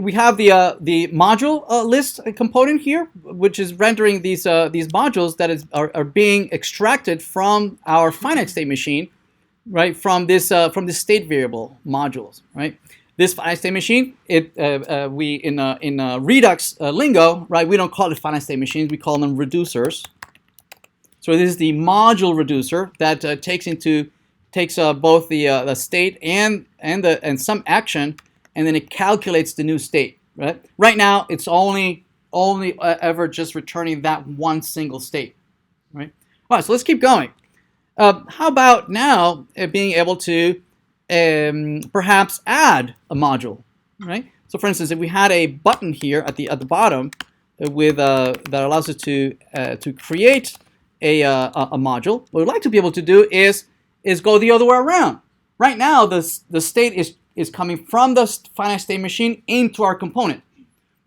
We have the module list component here, which is rendering these modules that are being extracted from our finite state machine, right? From this state variable modules, right? This finite state machine, we in Redux lingo, right? We don't call it finite state machines; we call them reducers. So this is the module reducer that takes both the state and some action, and then it calculates the new state. Right? Right now, it's only ever just returning that one single state. Right? All right. So let's keep going. How about now being able to perhaps add a module? Right? So for instance, if we had a button here at the bottom with that allows us to create a module, what we'd like to be able to do is go the other way around. Right now, the state is coming from the finite state machine into our component.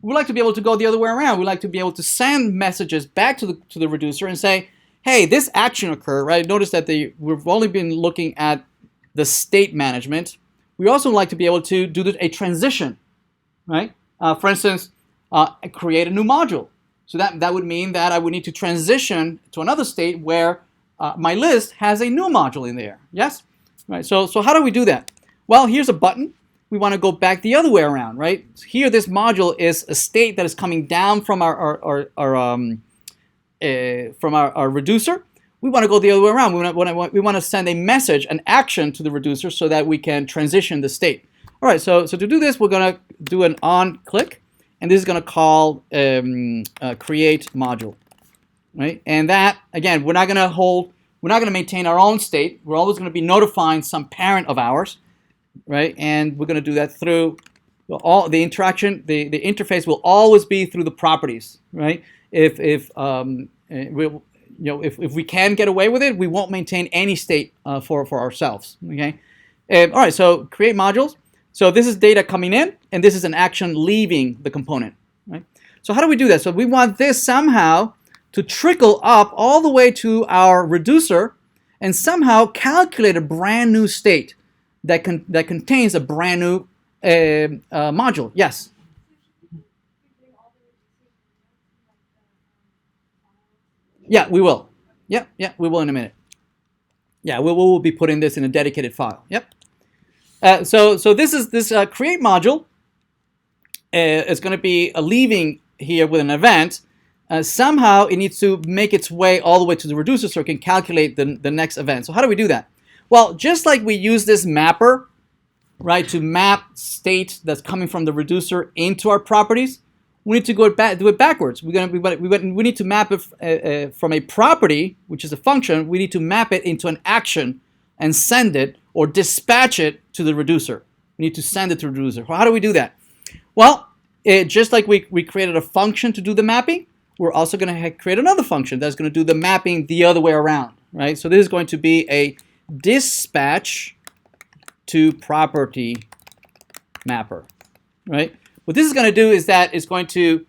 We'd like to be able to go the other way around. We'd like to be able to send messages back to the reducer and say, hey, this action occurred, right? Notice that we've only been looking at the state management. We also like to be able to do a transition, right? For instance, create a new module. So that would mean that I would need to transition to another state where my list has a new module in there. Yes? Right. So how do we do that? Well, here's a button. We want to go back the other way around, right? Here, this module is a state that is coming down from our reducer. We want to go the other way around. We want to send a message, an action to the reducer so that we can transition the state. All right. So to do this, we're going to do an on click, and this is going to call create module, right? And that again, we're not going to maintain our own state. We're always going to be notifying some parent of ours, right? And we're going to do that through all the interaction. The interface will always be through the properties, right? If we can get away with it, we won't maintain any state for ourselves. Okay. All right. So create modules. So this is data coming in, and this is an action leaving the component, right? So how do we do that? So we want this somehow to trickle up all the way to our reducer and somehow calculate a brand new state that contains a brand new module. Yes? Yeah, we will. Yeah, we will in a minute. Yeah, we will be putting this in a dedicated file. Yep. So this create module is going to be leaving here with an event. Somehow it needs to make its way all the way to the reducer so it can calculate the next event. So how do we do that? Well, just like we use this mapper, right, to map state that's coming from the reducer into our properties, we need to do it backwards. We need to map it from a property, which is a function. We need to map it into an action and send it or dispatch it to the reducer. We need to send it to the reducer. Well, how do we do that? Well, just like we created a function to do the mapping, we're also going to create another function that's going to do the mapping the other way around, right? So this is going to be a dispatch to property mapper, right? What this is going to do is that it's going to,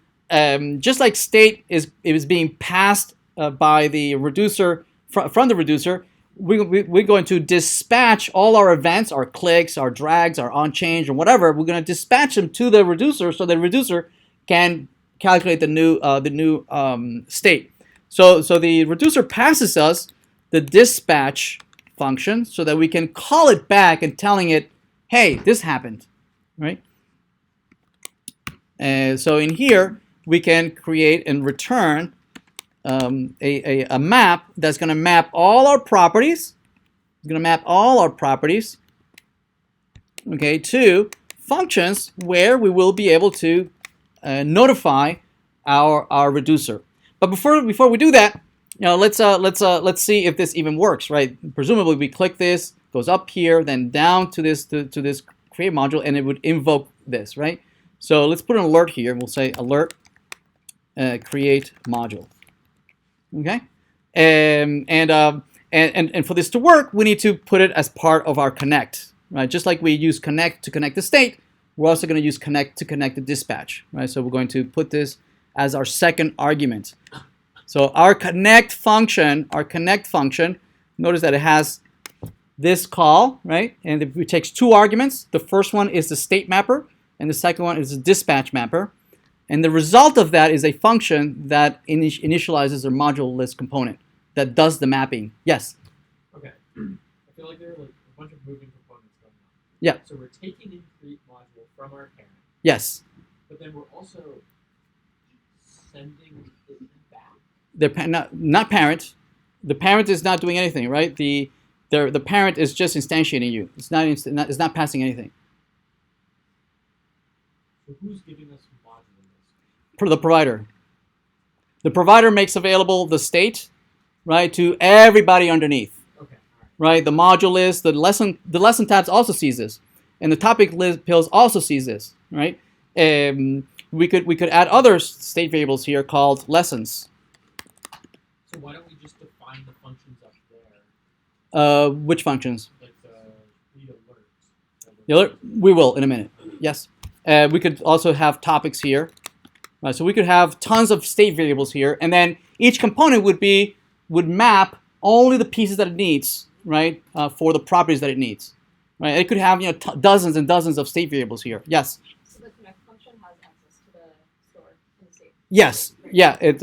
just like state is being passed by the reducer from the reducer, we're going to dispatch all our events, our clicks, our drags, our onChange, or whatever. We're going to dispatch them to the reducer so the reducer can calculate the new state. So the reducer passes us the dispatch function so that we can call it back and telling it, hey, this happened, right? So in here we can create and return a map that's going to map all our properties. It's going to map all our properties, okay, to functions where we will be able to notify our reducer. But before we do that, let's see if this even works, right? Presumably we click this, goes up here, then down to this create module, and it would invoke this, right? So let's put an alert here. We'll say alert create module. Okay, and for this to work, we need to put it as part of our connect, right? Just like we use connect to connect the state, we're also going to use connect to connect the dispatch, right? So we're going to put this as our second argument. So our connect function, notice that it has this call, right? And it takes two arguments. The first one is the state mapper, and the second one is a dispatch mapper. And the result of that is a function that initializes a module list component that does the mapping. Yes? Okay. I feel like there are like a bunch of moving components going on. Yeah. So we're taking in create module from our parent. Yes. But then we're also sending it back. Not parent. The parent is not doing anything, right? The parent is just instantiating you. It's not passing anything. So who's giving us module list? The provider. The provider makes available the state, right, to everybody underneath. Okay. Right. The module list, the lesson tabs also sees this, and the topic list pills also sees this, right? We could add other state variables here called lessons. So why don't we just define the functions up there? Which functions? Like the alerts. The alert, we will in a minute. Yes. We could also have topics here. Right, so we could have tons of state variables here, and then each component would map only the pieces that it needs, right, for the properties that it needs. Right. It could have dozens and dozens of state variables here. Yes. So the connect function has access to the store in the state. Yes. Yeah. It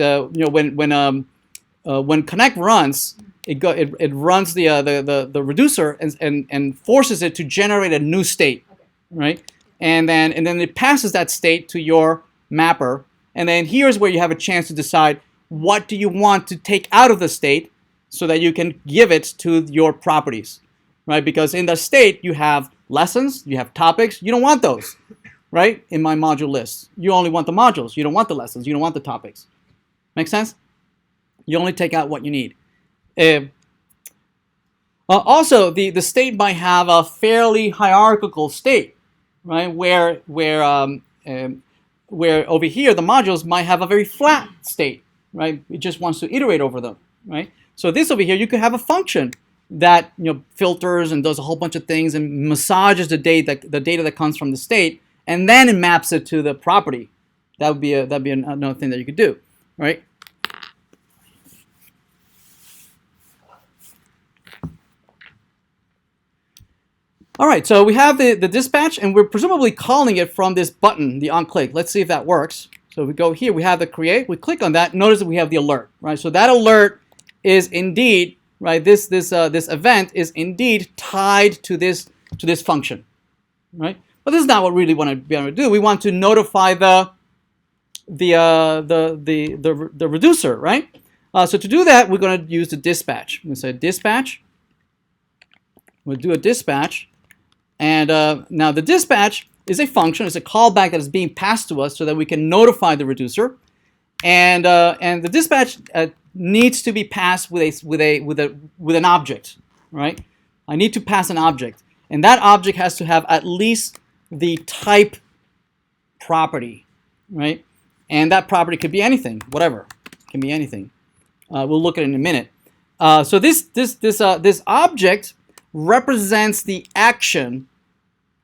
when connect runs, it runs the reducer and forces it to generate a new state, Okay. right? And then it passes that state to your mapper, and then here's where you have a chance to decide what do you want to take out of the state so that you can give it to your properties, right? Because in the state you have lessons, you have topics, you don't want those, right? In my module list, you only want the modules, you don't want the lessons, you don't want the topics. Make sense? You only take out what you need. Also, the state might have a fairly hierarchical state, right? Where over here the modules might have a very flat state, right? It just wants to iterate over them, right? So this over here, you could have a function that filters and does a whole bunch of things and massages the data that comes from the state, and then it maps it to the property. That'd be another thing that you could do, right? All right, so we have the dispatch, and we're presumably calling it from this button, the onClick. Let's see if that works. So we go here, we have the create, we click on that, notice that we have the alert, right? So that alert is indeed, right, this event is indeed tied to this function, right? But this is not what we really want to be able to do. We want to notify the reducer, right? So to do that, we're going to use the dispatch. We're going to say dispatch. We'll do a dispatch. And now the dispatch is a function, it's a callback that is being passed to us so that we can notify the reducer. And the dispatch needs to be passed with an object, right? I need to pass an object, and that object has to have at least the type property, right? And that property could be anything, whatever, it can be anything. We'll look at it in a minute. So this object represents the action,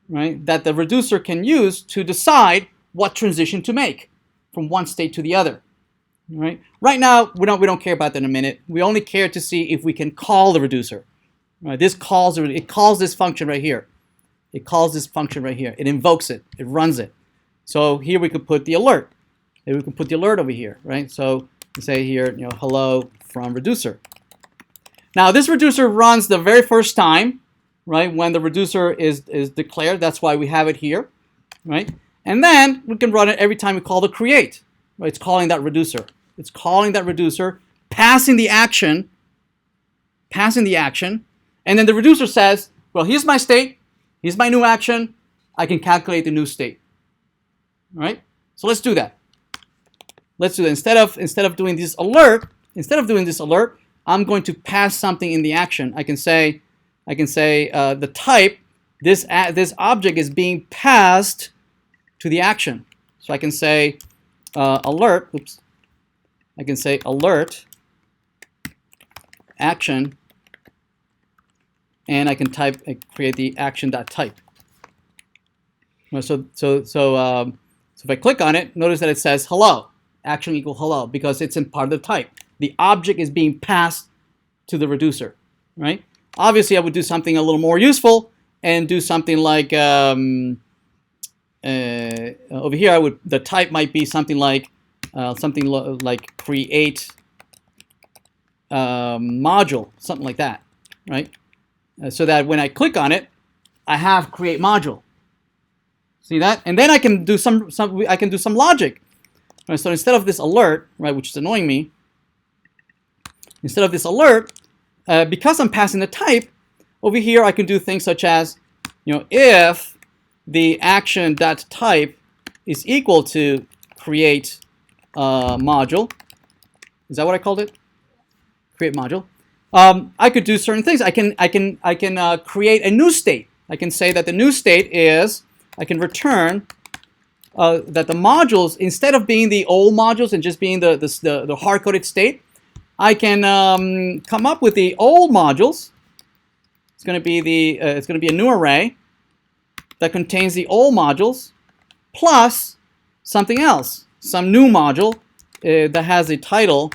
right, that the reducer can use to decide what transition to make from one state to the other. Right? Right now, we don't care about that in a minute. We only care to see if we can call the reducer. Right? It calls this function right here. It calls this function right here. It invokes it. It runs it. So here we could put the alert. Maybe we can put the alert over here, right? So we say here, hello from reducer. Now this reducer runs the very first time, right? When the reducer is declared. That's why we have it here, right? And then we can run it every time we call the create. Right? It's calling that reducer. It's calling that reducer, passing the action, and then the reducer says, well, here's my state, here's my new action, I can calculate the new state. All right? So let's do that. Let's do that. Instead of doing this alert, I'm going to pass something in the action. I can say the type, this object is being passed to the action. So I can say alert. Oops. I can say alert action, and I can create the action.type. So if I click on it, notice that it says hello, action equal hello, because it's in part of the type. The object is being passed to the reducer, right? Obviously, I would do something a little more useful and do something like over here, the type might be something like like create module, something like that, right? So that when I click on it, I have create module. See that? And then I can do some logic. Right, so instead of this alert, right, which is annoying me, instead of this alert, because I'm passing the type, over here I can do things such as, if the action.type is equal to create module, is that what I called it? Create module. I could do certain things. I can create a new state. I can say that the new state is, I can return that the modules, instead of being the old modules and just being the hard-coded state, I can come up with the old modules. It's going to be a new array that contains the old modules plus something else, some new module that has a title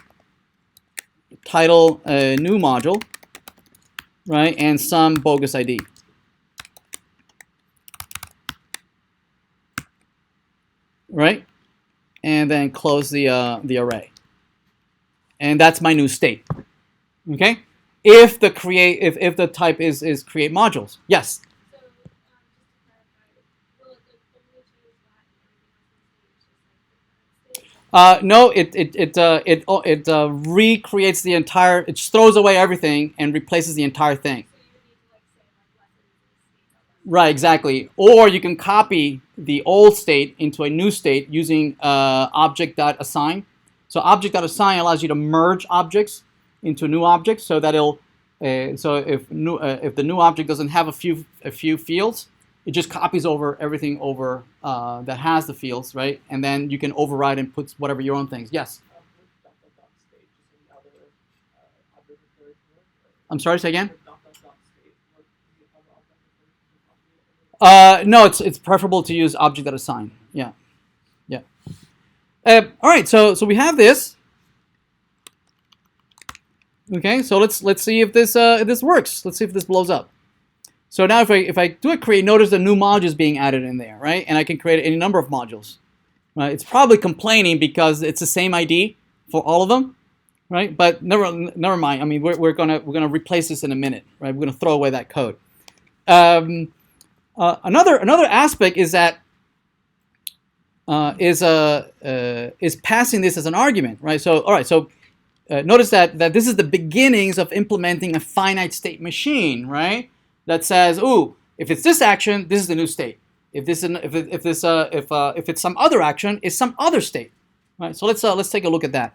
new module, right, and some bogus ID. Right, and then close the array, and that's my new state. Okay, if the type is create modules, yes. So, just to clarify, will it only change that and everything else will stay just like the current state? No, it recreates the entire. It just throws away everything and replaces the entire thing. So you would need to like say like lessons state. Right, exactly. Or you can copy the old state into a new state using object.assign. So object.assign allows you to merge objects into a new object, so that it'll. So if the new object doesn't have a few fields, it just copies over everything over that has the fields, right? And then you can override and put whatever your own things. Yes. I'm sorry. Say again. No, it's preferable to use object.assign. Yeah, yeah. All right, so we have this. Okay, so let's see if this works. Let's see if this blows up. So now if I do a create, notice the new module is being added in there, right? And I can create any number of modules. Right? It's probably complaining because it's the same ID for all of them, right? But never mind. I mean, we're gonna replace this in a minute, right? We're gonna throw away that code. Another aspect is that is passing this as an argument, right? So all right, so notice that this is the beginnings of implementing a finite state machine, right? That says, ooh, if it's this action, this is the new state. If it's some other action, it's some other state, right? So let's take a look at that.